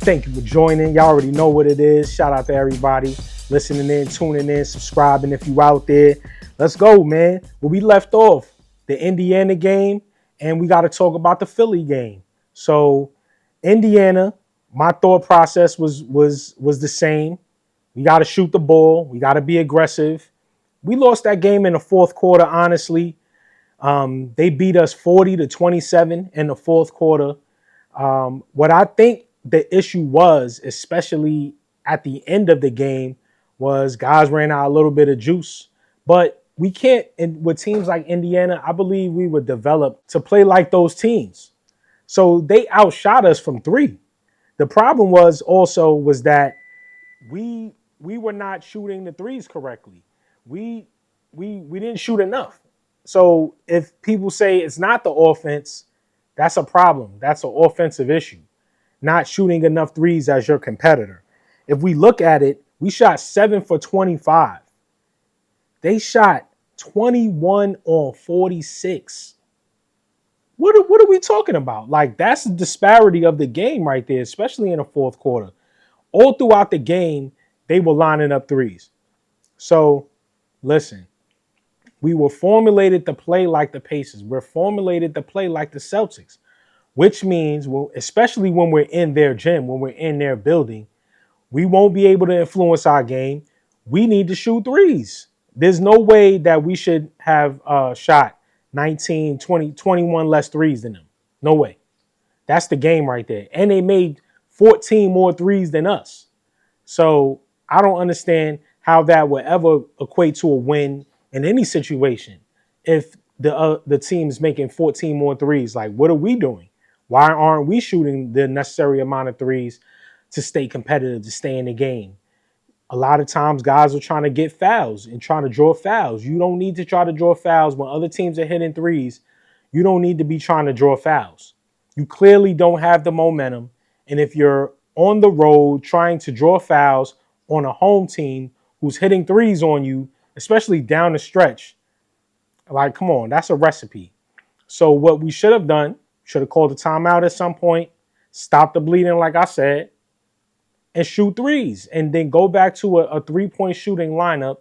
Thank you for joining. Y'all already know what it is. Shout out to everybody listening in, tuning in, subscribing if you out there. Let's go, man. Where we left off, the Indiana game, and we got to talk about the Philly game. So, Indiana, my thought process was the same. We got to shoot the ball. We got to be aggressive. We lost that game in the fourth quarter, honestly. They beat us 40-27 in the fourth quarter. What I think the issue was, especially at the end of the game, was guys ran out a little bit of juice. But we can't, and with teams like Indiana, I believe we were developed to play like those teams. So they outshot us from three. The problem was that we were not shooting the threes correctly. We didn't shoot enough. So if people say it's not the offense, that's a problem. That's an offensive issue. Not shooting enough threes as your competitor. If we look at it, we shot 7 for 25. They shot 21 on 46. What are we talking about? Like, that's the disparity of the game right there, especially in the fourth quarter. All throughout the game, they were lining up threes. So, listen, we were formulated to play like the Pacers. We're formulated to play like the Celtics, which means, especially when we're in their gym, when we're in their building, we won't be able to influence our game. We need to shoot threes. There's no way that we should have shot 19, 20, 21 less threes than them. No way. That's the game right there. And they made 14 more threes than us. So I don't understand how that would ever equate to a win in any situation. If the team is making 14 more threes, like, what are we doing? Why aren't we shooting the necessary amount of threes to stay competitive, to stay in the game? A lot of times guys are trying to get fouls and trying to draw fouls. You don't need to try to draw fouls when other teams are hitting threes. You don't need to be trying to draw fouls. You clearly don't have the momentum. And if you're on the road trying to draw fouls on a home team who's hitting threes on you, especially down the stretch, like, come on, that's a recipe. So what we should have done, should have called a timeout at some point, stop the bleeding, like I said, and shoot threes, and then go back to a three-point shooting lineup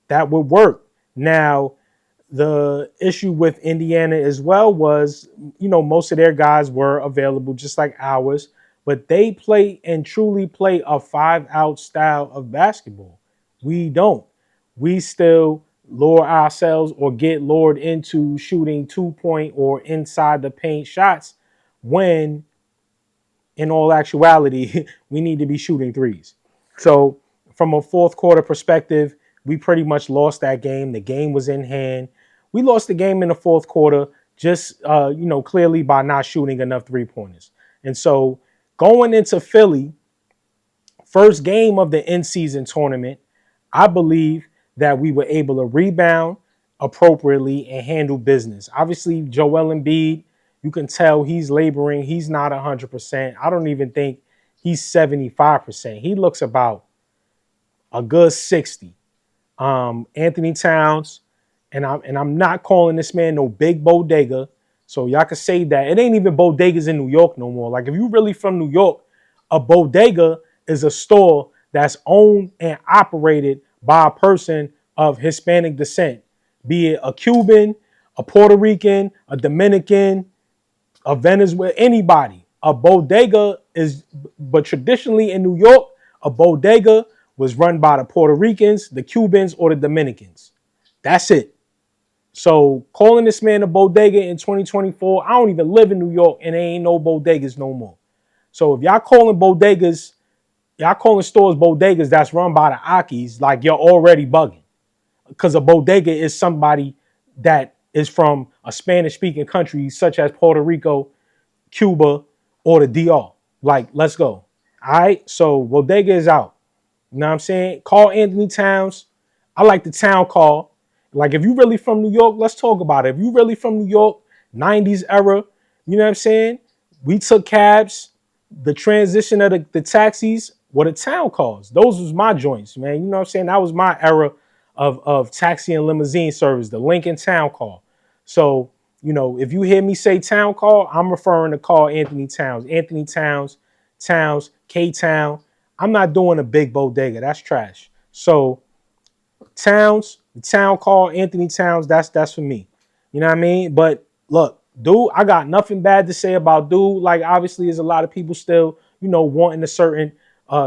that would work. Now, the issue with Indiana as well was, most of their guys were available just like ours, but they play and truly play a 5-out style of basketball. We don't. We still lure ourselves or get lured into shooting 2-point or inside the paint shots when in all actuality, we need to be shooting threes. So from a fourth quarter perspective, we pretty much lost that game. The game was in hand. We lost the game in the fourth quarter just, clearly by not shooting enough three-pointers. And so going into Philly, first game of the in-season tournament, I believe that we were able to rebound appropriately and handle business. Obviously, Joel Embiid, you can tell he's laboring. He's not 100%. I don't even think he's 75%. He looks about a good 60. Anthony Towns, and I'm not calling this man no big bodega, so y'all can say that. It ain't even bodegas in New York no more. Like, if you really from New York, a bodega is a store that's owned and operated by a person of Hispanic descent, be it a Cuban, a Puerto Rican, a Dominican, a Venezuela, anybody. A bodega but traditionally in New York, a bodega was run by the Puerto Ricans, the Cubans, or the Dominicans. That's it. So calling this man a bodega in 2024, I don't even live in New York and there ain't no bodegas no more. So if y'all calling stores bodegas that's run by the Akis, like, you're already bugging. Because a bodega is somebody that is from a Spanish-speaking country such as Puerto Rico, Cuba, or the DR. Like, let's go. All right, so bodega is out. You know what I'm saying? Call Anthony Towns. I like the town call. Like, if you really from New York, let's talk about it. If you really from New York, 90s era, you know what I'm saying? We took cabs, the transition of the taxis, what a town calls. Those was my joints, man. You know what I'm saying? That was my era of taxi and limousine service, the Lincoln Town Call. So, if you hear me say town call, I'm referring to call Anthony Towns. Anthony Towns Towns, K-Town. I'm not doing a big bodega. That's trash. So Towns, the town call, Anthony Towns, that's for me. You know what I mean? But look, dude, I got nothing bad to say about dude. Like, obviously, there's a lot of people still, wanting a certain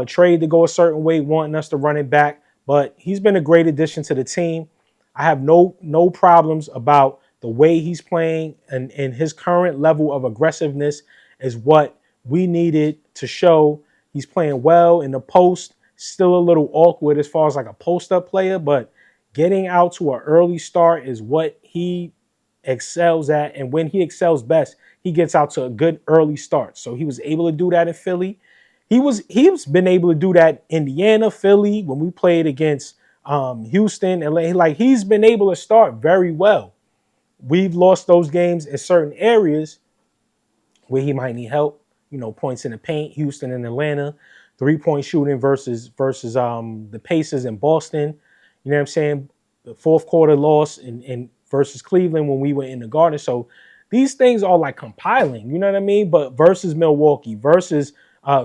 trade to go a certain way, wanting us to run it back. But he's been a great addition to the team. I have no problems about the way he's playing, and his current level of aggressiveness is what we needed to show. He's playing well in the post, still a little awkward as far as like a post-up player, but getting out to an early start is what he excels at. And when he excels best, he gets out to a good early start. So he was able to do that in Philly. He's been able to do that in Indiana, Philly, when we played against Houston, LA. Like, he's been able to start very well. We've lost those games in certain areas where he might need help. Points in the paint, Houston and Atlanta, 3-point shooting versus the Pacers in Boston. You know what I'm saying? The fourth quarter loss in versus Cleveland when we were in the Garden. So these things are like compiling, you know what I mean? But versus Milwaukee, versus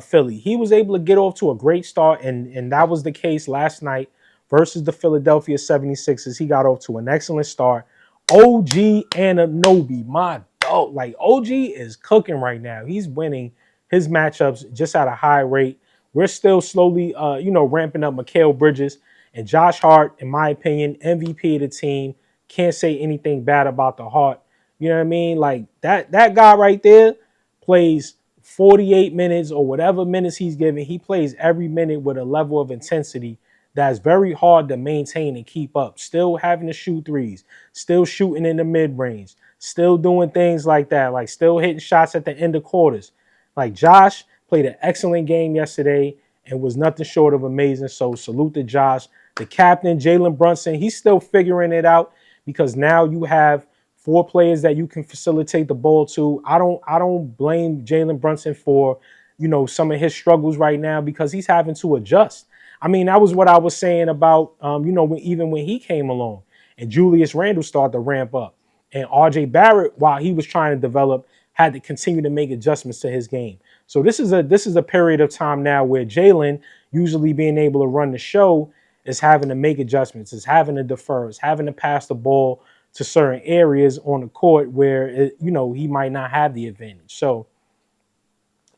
Philly, he was able to get off to a great start, and that was the case last night versus the Philadelphia 76ers. He got off to an excellent start. OG Anunoby, my dog. Like, OG is cooking right now. He's winning his matchups just at a high rate. We're still slowly, ramping up Mikal Bridges and Josh Hart, in my opinion, MVP of the team. Can't say anything bad about the Hart. You know what I mean? Like, that guy right there plays 48 minutes or whatever minutes he's given. He plays every minute with a level of intensity that's very hard to maintain and keep up. Still having to shoot threes, still shooting in the mid-range, still doing things like that, like still hitting shots at the end of quarters. Like, Josh played an excellent game yesterday and was nothing short of amazing. So salute to Josh. The captain, Jalen Brunson, he's still figuring it out, because now you have 4 players that you can facilitate the ball to. I don't blame Jalen Brunson for, some of his struggles right now, because he's having to adjust. I mean, that was what I was saying about, even when he came along and Julius Randle started to ramp up, and RJ Barrett, while he was trying to develop, had to continue to make adjustments to his game. So this is a period of time now where Jalen, usually being able to run the show, is having to make adjustments, is having to defer, is having to pass the ball to certain areas on the court where he might not have the advantage. So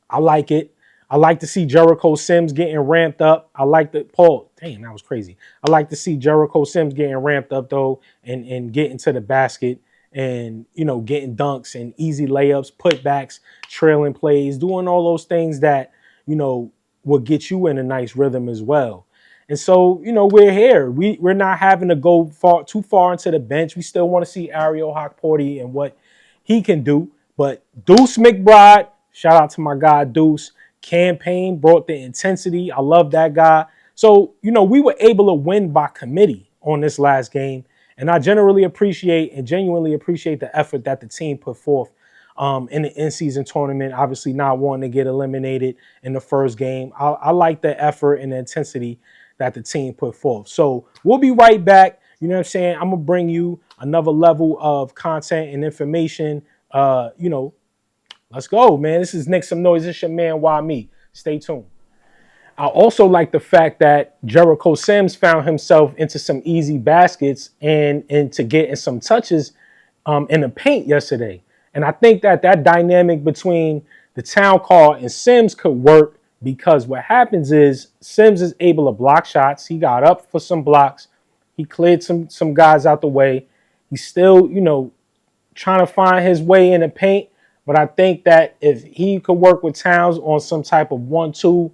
I like it. I like to see Jericho Sims getting ramped up. I like that that was crazy. I like to see Jericho Sims getting ramped up though, and getting to the basket, and getting dunks and easy layups, putbacks, trailing plays, doing all those things that will get you in a nice rhythm as well. And so, we're here. We're not having to go too far into the bench. We still want to see Ariel Hawkporty and what he can do. But Deuce McBride, shout out to my guy Deuce. Campaign brought the intensity. I love that guy. So, we were able to win by committee on this last game. And I genuinely appreciate the effort that the team put forth in the in-season tournament. Obviously not wanting to get eliminated in the first game. I like the effort and the intensity that the team put forth. So we'll be right back. You know what I'm saying? I'm going to bring you another level of content and information. Let's go, man. This is Knicks Some Noise. This your man, Why Me. Stay tuned. I also like the fact that Jericho Sims found himself into some easy baskets and to get in some touches in the paint yesterday. And I think that dynamic between the town call and Sims could work, because what happens is Sims is able to block shots. He got up for some blocks. He cleared some guys out the way. He's still, trying to find his way in the paint. But I think that if he could work with Towns on some type of 1-2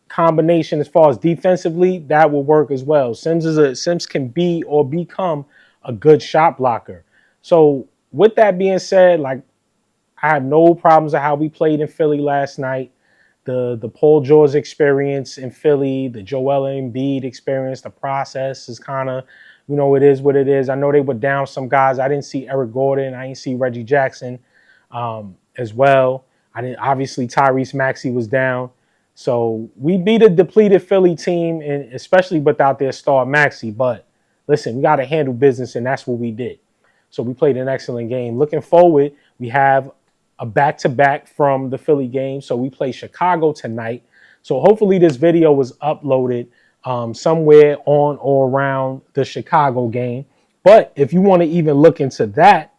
combination as far as defensively, that will work as well. Sims can be or become a good shot blocker. So with that being said, like, I had no problems with how we played in Philly last night. The Paul George experience in Philly, the Joel Embiid experience, the process is kind of, it is what it is. I know they were down some guys. I didn't see Eric Gordon. I didn't see Reggie Jackson as well. Obviously, Tyrese Maxey was down. So we beat a depleted Philly team, and especially without their star Maxey. But listen, we got to handle business, and that's what we did. So we played an excellent game. Looking forward, we have a back-to-back from the Philly game. So we play Chicago tonight. So hopefully this video was uploaded somewhere on or around the Chicago game. But if you want to even look into that,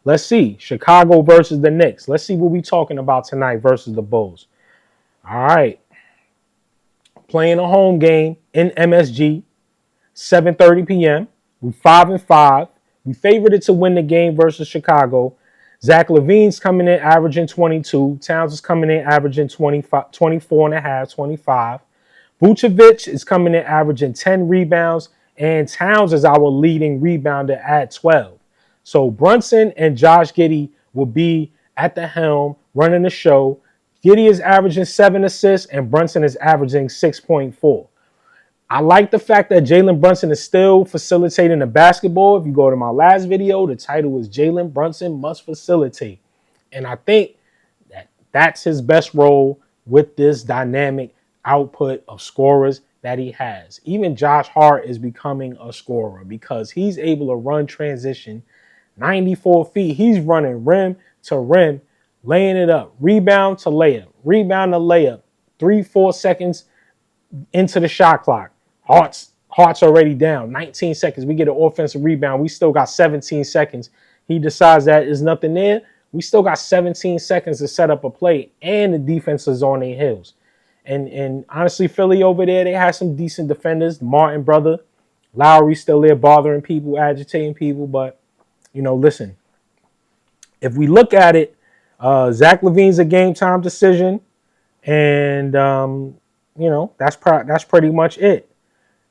let's see. Chicago versus the Knicks. Let's see what we're talking about tonight versus the Bulls. All right. Playing a home game in MSG, 7:30 p.m. We're 5-5. We favored it to win the game versus Chicago. Zach LaVine's coming in averaging 22. Towns is coming in averaging 25, 24 and a half, 25. Vucevic is coming in averaging 10 rebounds, and Towns is our leading rebounder at 12. So Brunson and Josh Giddey will be at the helm running the show. Giddey is averaging 7 assists, and Brunson is averaging 6.4. I like the fact that Jalen Brunson is still facilitating the basketball. If you go to my last video, the title is Jalen Brunson Must Facilitate. And I think that that's his best role with this dynamic output of scorers that he has. Even Josh Hart is becoming a scorer because he's able to run transition 94 feet. He's running rim to rim, laying it up, rebound to layup, 3-4 seconds into the shot clock. Hart's already down. 19 seconds. We get an offensive rebound. We still got 17 seconds. He decides that there's nothing there. We still got 17 seconds to set up a play, and the defense is on their heels. And honestly, Philly over there, they have some decent defenders. The Martin brother, Lowry still there bothering people, agitating people. But, listen, if we look at it, Zach LaVine's a game time decision. And, that's pretty much it.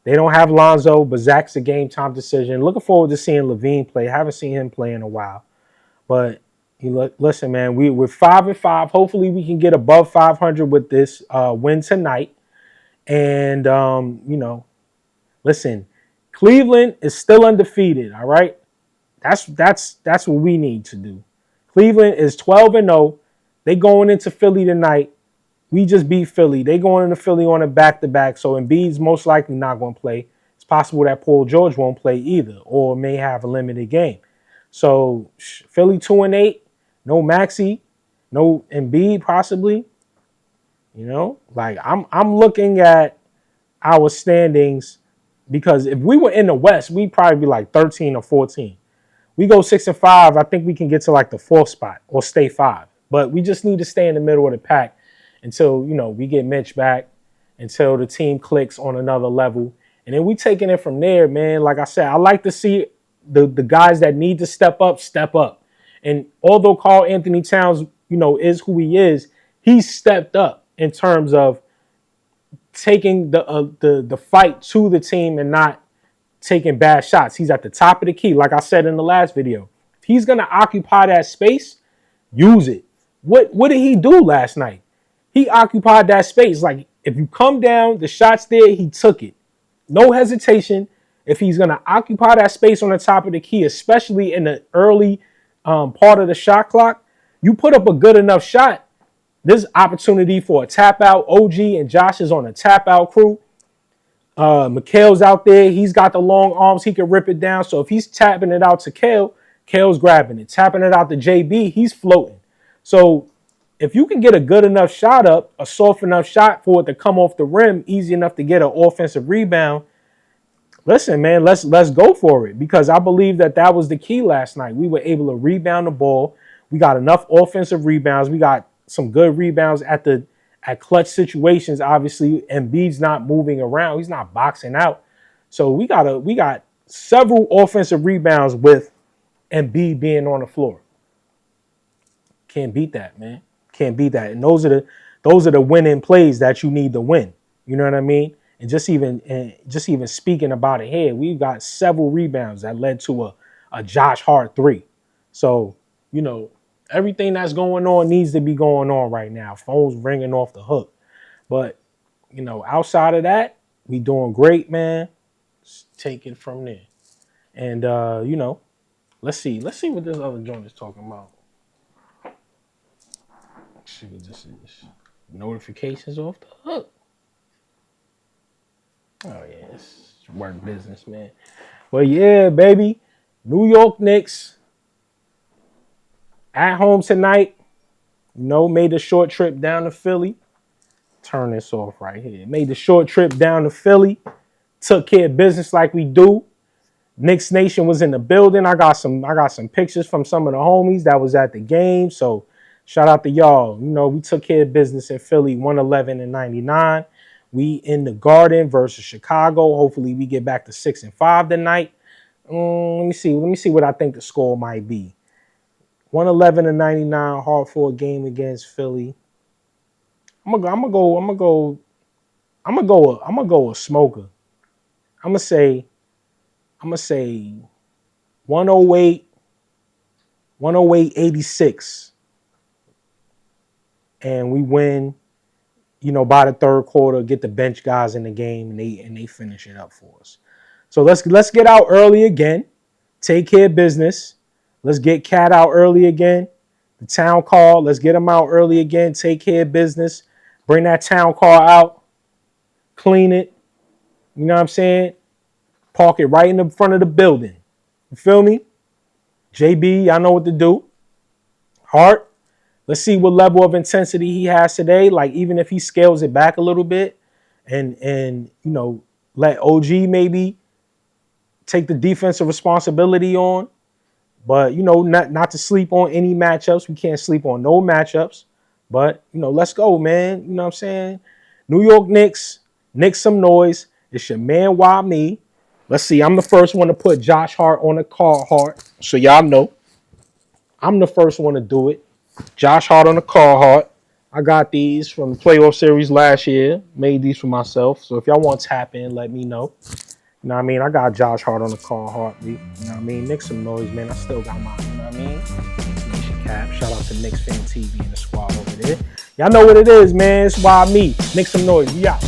They don't have Lonzo, but Zach's a game time decision. Looking forward to seeing LaVine play. Haven't seen him play in a while. But listen, man, we're 5-5. Hopefully we can get above 500 with this win tonight. And, listen, Cleveland is still undefeated, all right? That's what we need to do. Cleveland is 12-0. They going into Philly tonight. We just beat Philly. They going into Philly on a back-to-back, so Embiid's most likely not going to play. It's possible that Paul George won't play either or may have a limited game. So Philly 2-8, no Maxey, no Embiid possibly. I'm looking at our standings because if we were in the West, we'd probably be like 13 or 14. We go 6-5, I think we can get to like the 4th spot or stay 5. But we just need to stay in the middle of the pack until, we get Mitch back, until the team clicks on another level. And then we taking it from there, man. Like I said, I like to see the guys that need to step up. And although Karl Anthony Towns, is who he is, he's stepped up in terms of taking the fight to the team and not taking bad shots. He's at the top of the key, like I said in the last video. If he's going to occupy that space, use it. What did he do last night? He occupied that space. Like, if you come down, the shot's there, he took it. No hesitation. If he's going to occupy that space on the top of the key, especially in the early part of the shot clock, you put up a good enough shot, there's opportunity for a tap out. OG and Josh is on a tap out crew. Mikhail's out there. He's got the long arms. He can rip it down. So if he's tapping it out to Kale, Kale's grabbing it. Tapping it out to JB, he's floating. So if you can get a good enough shot up, a soft enough shot for it to come off the rim, easy enough to get an offensive rebound, listen, man, let's go for it, because I believe that was the key last night. We were able to rebound the ball. We got enough offensive rebounds. We got some good rebounds at clutch situations. Obviously, Embiid's not moving around. He's not boxing out. So we got several offensive rebounds with Embiid being on the floor. Can't beat that, man. Can't beat that. And those are the winning plays that you need to win. You know what I mean? And just even speaking about it here, we've got several rebounds that led to a Josh Hart 3. So, everything that's going on needs to be going on right now. Phones ringing off the hook. But, outside of that, we doing great, man. Let's take it from there. And, let's see what this other joint is talking about. Let's see what this is. Notifications off the hook. Oh, yeah, it's work business, man. Well, yeah, baby. New York Knicks at home tonight. You know, made the short trip down to Philly. Turn this off right here. Made the short trip down to Philly. Took care of business like we do. Knicks Nation was in the building. I got some pictures from some of the homies that was at the game. So shout out to y'all. You know, we took care of business in Philly, 111-99. We in the Garden versus Chicago. Hopefully we get back to 6-5 tonight. Let me see. Let me see what I think the score might be. 111-99. Hard for a game against Philly. I'm gonna go a smoker. I'm gonna say 108, 108-86. And we win, you know, by the third quarter, get the bench guys in the game, and they finish it up for us. So let's get out early again. Take care of business. Let's get Cat out early again. The town car, let's get them out early again. Take care of business. Bring that town car out. Clean it. You know what I'm saying? Park it right in the front of the building. You feel me? JB, I know what to do. Hart, let's see what level of intensity he has today. Like, even if he scales it back a little bit and you know, let OG maybe take the defensive responsibility on. But, you know, not to sleep on any matchups. We can't sleep on no matchups. But, you know, let's go, man. You know what I'm saying? New York Knicks, Knicks Some Noise. It's your man, Why Me. Let's see. I'm the first one to put Josh Hart on the card, Hart. So y'all know. I'm the first one to do it. Josh Hart on the card, Hart. I got these from the playoff series last year. Made these for myself. So if y'all want to tap in, let me know. You know what I mean? I got Josh Hart on the call, Heartbeat. You know what I mean? Knicks Some Noise, man. I still got mine. You know what I mean? Nation Cap. Shout out to Knicks Fan TV and the squad over there. Y'all know what it is, man. It's Why Me. Knicks Some Noise. We out.